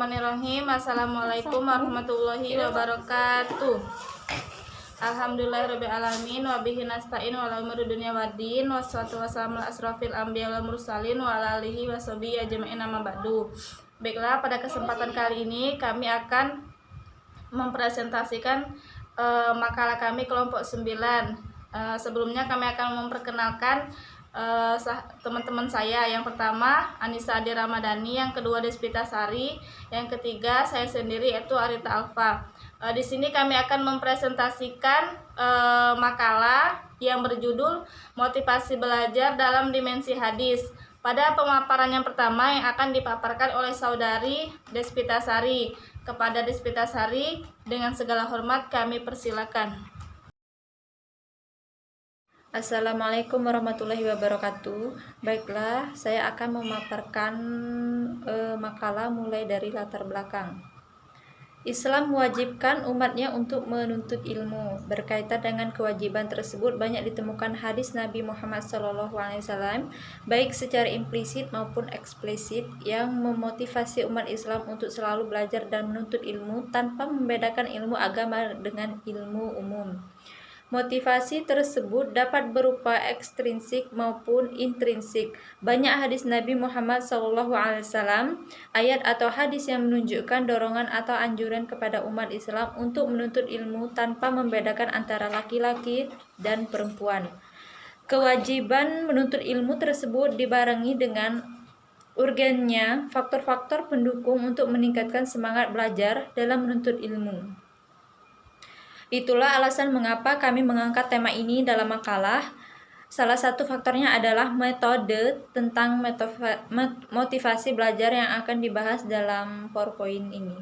Bismillahirrahmanirrahim. Assalamualaikum warahmatullahi wabarakatuh. Alhamdulillahirabbil alamin wa bihi nasta'in wa ala umuri dunya waddin wassalatu wassalamu ala asrofil anbiya wal mursalin wa ala alihi washabihi ajma'in amma ba'du. Baiklah, pada kesempatan kali ini kami akan mempresentasikan makalah kami kelompok 9. Sebelumnya kami akan memperkenalkan teman-teman saya. Yang pertama Anissa Adi Ramadhani, yang kedua Despita Sari, yang ketiga saya sendiri yaitu Arita Alfa. Di sini kami akan mempresentasikan makalah yang berjudul Motivasi Belajar dalam Dimensi Hadis. Pada pemaparan yang pertama yang akan dipaparkan oleh saudari Despita Sari. Kepada Despita Sari dengan segala hormat kami persilakan. Assalamualaikum warahmatullahi wabarakatuh. Baiklah, saya akan memaparkan makalah mulai dari latar belakang. Islam mewajibkan umatnya untuk menuntut ilmu. Berkaitan dengan kewajiban tersebut banyak ditemukan hadis Nabi Muhammad SAW, baik secara implisit maupun eksplisit, yang memotivasi umat Islam untuk selalu belajar dan menuntut ilmu tanpa membedakan ilmu agama dengan ilmu umum. Motivasi tersebut dapat berupa ekstrinsik maupun intrinsik. Banyak hadis Nabi Muhammad SAW, ayat atau hadis yang menunjukkan dorongan atau anjuran kepada umat Islam untuk menuntut ilmu tanpa membedakan antara laki-laki dan perempuan. Kewajiban menuntut ilmu tersebut dibarengi dengan urgennya faktor-faktor pendukung untuk meningkatkan semangat belajar dalam menuntut ilmu. Itulah alasan mengapa kami mengangkat tema ini dalam makalah. Salah satu faktornya adalah metode tentang motivasi belajar yang akan dibahas dalam PowerPoint ini.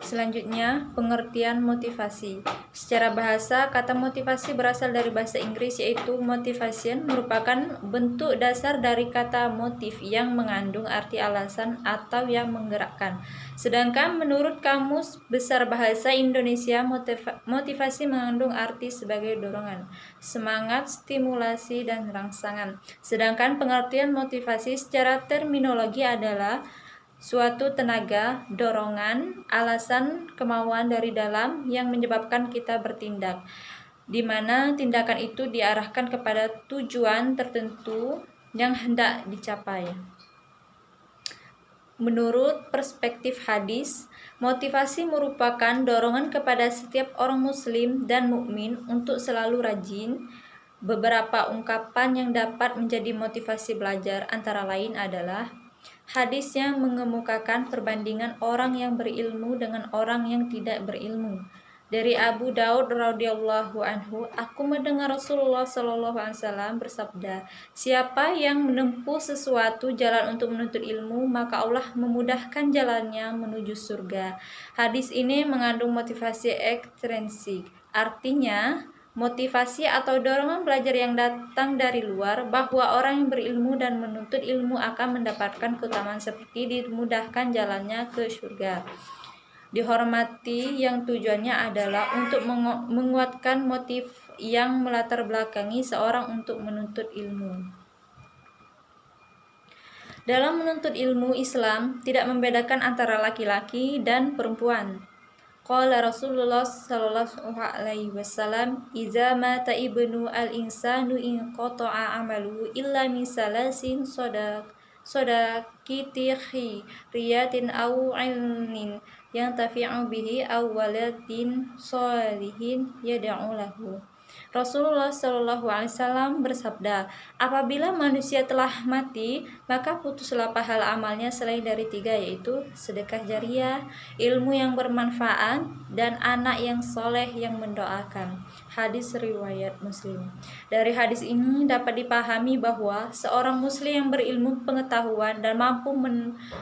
Selanjutnya, pengertian motivasi. Secara bahasa, kata motivasi berasal dari bahasa Inggris, yaitu motivation, merupakan bentuk dasar dari kata motif yang mengandung arti alasan atau yang menggerakkan. Sedangkan menurut Kamus Besar Bahasa Indonesia, motivasi mengandung arti sebagai dorongan, semangat, stimulasi, dan rangsangan. Sedangkan pengertian motivasi secara terminologi adalah suatu tenaga, dorongan, alasan, kemauan dari dalam yang menyebabkan kita bertindak, di mana tindakan itu diarahkan kepada tujuan tertentu yang hendak dicapai. Menurut perspektif hadis, motivasi merupakan dorongan kepada setiap orang muslim dan mukmin untuk selalu rajin. Beberapa ungkapan yang dapat menjadi motivasi belajar antara lain adalah hadis yang mengemukakan perbandingan orang yang berilmu dengan orang yang tidak berilmu. Dari Abu Daud radhiyallahu anhu, aku mendengar Rasulullah SAW bersabda, siapa yang menempuh sesuatu jalan untuk menuntut ilmu, maka Allah memudahkan jalannya menuju surga. Hadis ini mengandung motivasi ekstrinsik, artinya motivasi atau dorongan belajar yang datang dari luar, bahwa orang yang berilmu dan menuntut ilmu akan mendapatkan keutamaan seperti dimudahkan jalannya ke surga. Dihormati yang tujuannya adalah untuk menguatkan motif yang melatar belakangi seorang untuk menuntut ilmu. Dalam menuntut ilmu, Islam tidak membedakan antara laki-laki dan perempuan. Qala Rasulullah sallallahu alaihi wasallam, "Idza mata ibnu al-insanu in qata'a amaluhu illa min salasin sadaqatihi riyatin aw ilmin yang tafi'u bihi aw waladin sholihin yad'u lahu." Rasulullah SAW bersabda, apabila manusia telah mati, maka putuslah pahala amalnya selain dari 3, yaitu sedekah jariah, ilmu yang bermanfaat, dan anak yang soleh yang mendoakan. Hadis riwayat Muslim. Dari hadis ini dapat dipahami bahwa seorang muslim yang berilmu pengetahuan dan mampu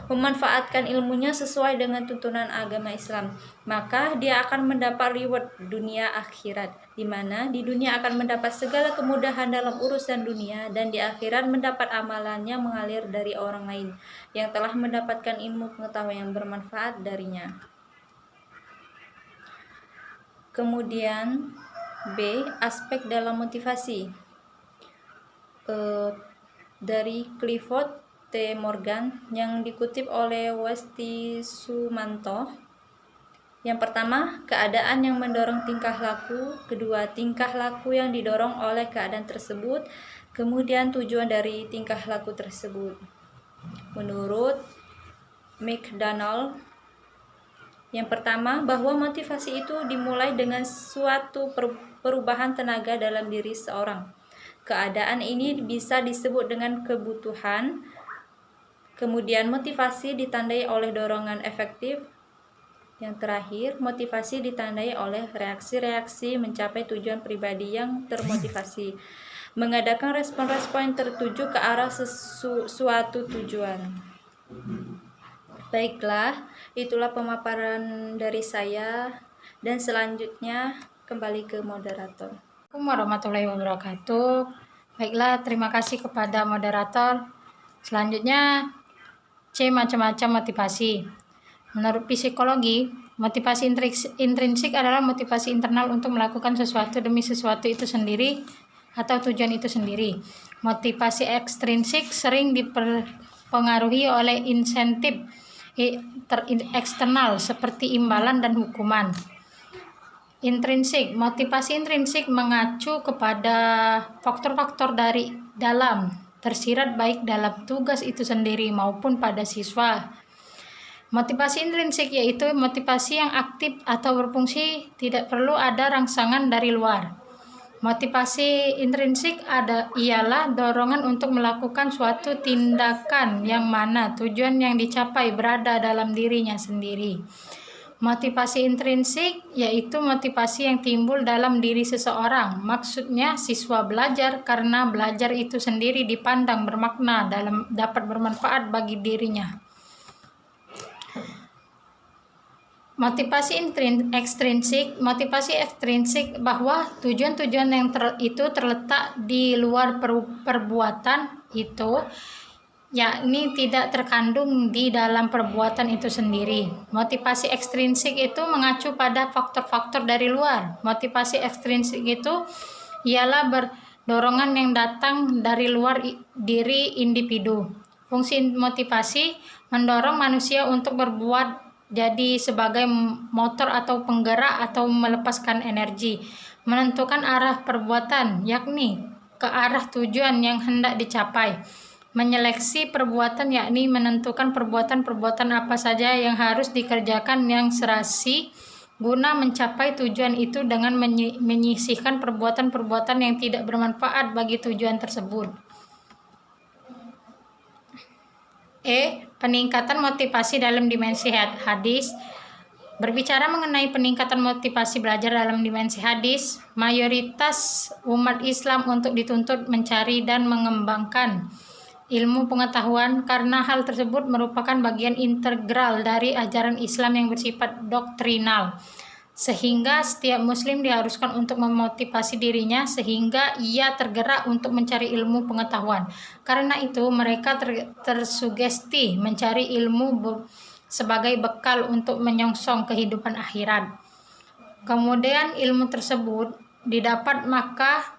memanfaatkan ilmunya sesuai dengan tuntunan agama Islam, maka dia akan mendapat reward dunia akhirat, di mana di dunia akan mendapat segala kemudahan dalam urusan dunia, dan di akhirat mendapat amalannya mengalir dari orang lain yang telah mendapatkan ilmu pengetahuan yang bermanfaat darinya. Kemudian B. Aspek dalam motivasi. Dari Clifford T. Morgan yang dikutip oleh Westi Sumanto. Yang pertama, keadaan yang mendorong tingkah laku. Kedua, tingkah laku yang didorong oleh keadaan tersebut. Kemudian tujuan dari tingkah laku tersebut. Menurut McDonald, yang pertama, bahwa motivasi itu dimulai dengan suatu perubahan tenaga dalam diri seorang. Keadaan ini bisa disebut dengan kebutuhan. Kemudian motivasi ditandai oleh dorongan efektif. Yang terakhir, motivasi ditandai oleh reaksi-reaksi mencapai tujuan pribadi yang termotivasi, mengadakan respon-respon tertuju ke arah suatu tujuan. Baiklah, itulah pemaparan dari saya, dan selanjutnya kembali ke moderator. Assalamualaikum warahmatullahi wabarakatuh. Baiklah, terima kasih kepada moderator. Selanjutnya C. Macam-macam motivasi. Menurut psikologi, motivasi intrinsik adalah motivasi internal untuk melakukan sesuatu demi sesuatu itu sendiri atau tujuan itu sendiri. Motivasi ekstrinsik sering dipengaruhi oleh insentif eksternal seperti imbalan dan hukuman. Intrinsik, motivasi intrinsik mengacu kepada faktor-faktor dari dalam tersirat baik dalam tugas itu sendiri maupun pada siswa. Motivasi intrinsik yaitu motivasi yang aktif atau berfungsi, tidak perlu ada rangsangan dari luar. Motivasi intrinsik ialah dorongan untuk melakukan suatu tindakan yang mana tujuan yang dicapai berada dalam dirinya sendiri. Motivasi intrinsik yaitu motivasi yang timbul dalam diri seseorang. Maksudnya siswa belajar karena belajar itu sendiri dipandang bermakna dapat bermanfaat bagi dirinya. Motivasi ekstrinsik bahwa tujuan-tujuan yang itu terletak di luar perbuatan itu, yakni tidak terkandung di dalam perbuatan itu sendiri. Motivasi ekstrinsik itu mengacu pada faktor-faktor dari luar. Motivasi ekstrinsik itu ialah dorongan yang datang dari luar diri individu. Fungsi motivasi mendorong manusia untuk berbuat, jadi sebagai motor atau penggerak atau melepaskan energi, menentukan arah perbuatan, yakni ke arah tujuan yang hendak dicapai. Menyeleksi perbuatan, yakni menentukan perbuatan-perbuatan apa saja yang harus dikerjakan yang serasi guna mencapai tujuan itu dengan menyisihkan perbuatan-perbuatan yang tidak bermanfaat bagi tujuan tersebut. Peningkatan motivasi dalam dimensi hadis. Berbicara mengenai peningkatan motivasi belajar dalam dimensi hadis, mayoritas umat Islam untuk dituntut mencari dan mengembangkan ilmu pengetahuan karena hal tersebut merupakan bagian integral dari ajaran Islam yang bersifat doktrinal, sehingga setiap muslim diharuskan untuk memotivasi dirinya sehingga ia tergerak untuk mencari ilmu pengetahuan. Karena itu mereka tersugesti mencari ilmu sebagai bekal untuk menyongsong kehidupan akhirat. Kemudian ilmu tersebut didapat maka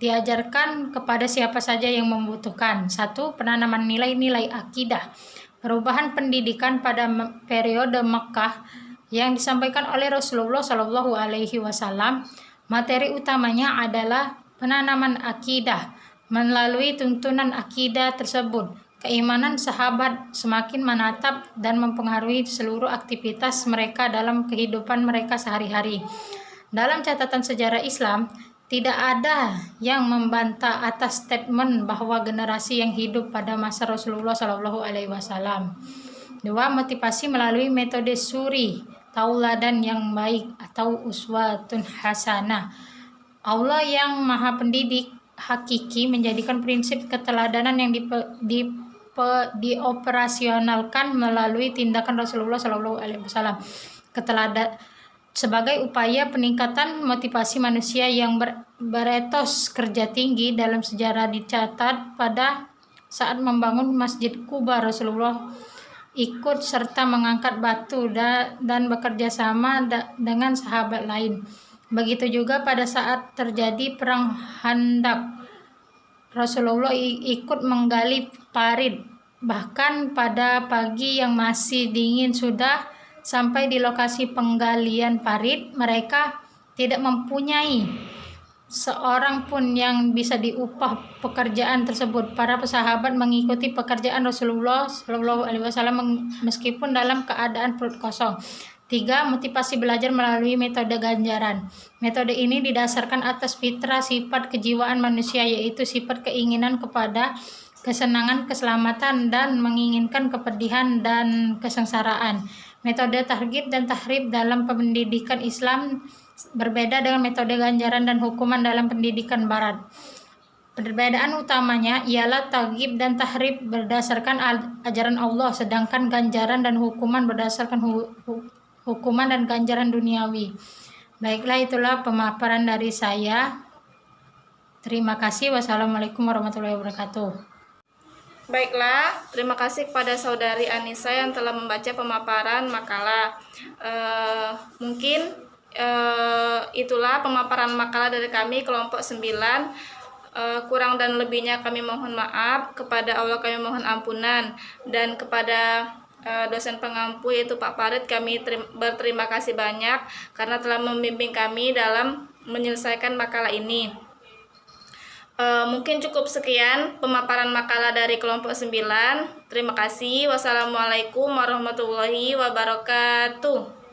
diajarkan kepada siapa saja yang membutuhkan. 1. Penanaman nilai-nilai akidah. Perubahan pendidikan pada periode Makkah yang disampaikan oleh Rasulullah Shallallahu Alaihi Wasallam, materi utamanya adalah penanaman akidah. Melalui tuntunan akidah tersebut, keimanan sahabat semakin menatap dan mempengaruhi seluruh aktivitas mereka dalam kehidupan mereka sehari-hari. Dalam catatan sejarah Islam, tidak ada yang membantah atas statement bahwa generasi yang hidup pada masa Rasulullah Shallallahu Alaihi Wasallam. 2. Motivasi melalui metode suri, tauladan yang baik atau uswatun hasanah. Allah yang Maha Pendidik hakiki menjadikan prinsip keteladanan yang dioperasionalkan melalui tindakan Rasulullah Shallallahu Alaihi Wasallam sebagai upaya peningkatan motivasi manusia yang beretos kerja tinggi. Dalam sejarah dicatat pada saat membangun Masjid Quba, Rasulullah ikut serta mengangkat batu dan bekerja sama dengan sahabat lain. Begitu juga pada saat terjadi perang Khandaq, Rasulullah ikut menggali parit Bahkan pada pagi yang masih dingin sudah sampai di lokasi penggalian parit, mereka tidak mempunyai seorang pun yang bisa diupah pekerjaan tersebut. Para sahabat mengikuti pekerjaan Rasulullah Shallallahu Alaihi Wasallam meskipun dalam keadaan perut kosong. 3. Motivasi belajar melalui metode ganjaran. Metode ini didasarkan atas fitrah sifat kejiwaan manusia, yaitu sifat keinginan kepada kesenangan, keselamatan, dan menginginkan kepedihan dan kesengsaraan. Metode targhib dan tahrib dalam pendidikan Islam berbeda dengan metode ganjaran dan hukuman dalam pendidikan Barat. Perbedaan utamanya ialah targhib dan tahrib berdasarkan ajaran Allah, sedangkan ganjaran dan hukuman berdasarkan hukuman dan ganjaran duniawi. Baiklah, itulah pemaparan dari saya. Terima kasih. Wassalamualaikum warahmatullahi wabarakatuh. Baiklah, terima kasih kepada saudari Anissa yang telah membaca pemaparan makalah. Mungkin itulah pemaparan makalah dari kami kelompok 9. Kurang dan lebihnya kami mohon maaf, kepada Allah kami mohon ampunan, dan kepada dosen pengampu yaitu Pak Farid kami berterima kasih banyak karena telah membimbing kami dalam menyelesaikan makalah ini. Mungkin cukup sekian pemaparan makalah dari kelompok 9. Terima kasih. Wassalamualaikum warahmatullahi wabarakatuh.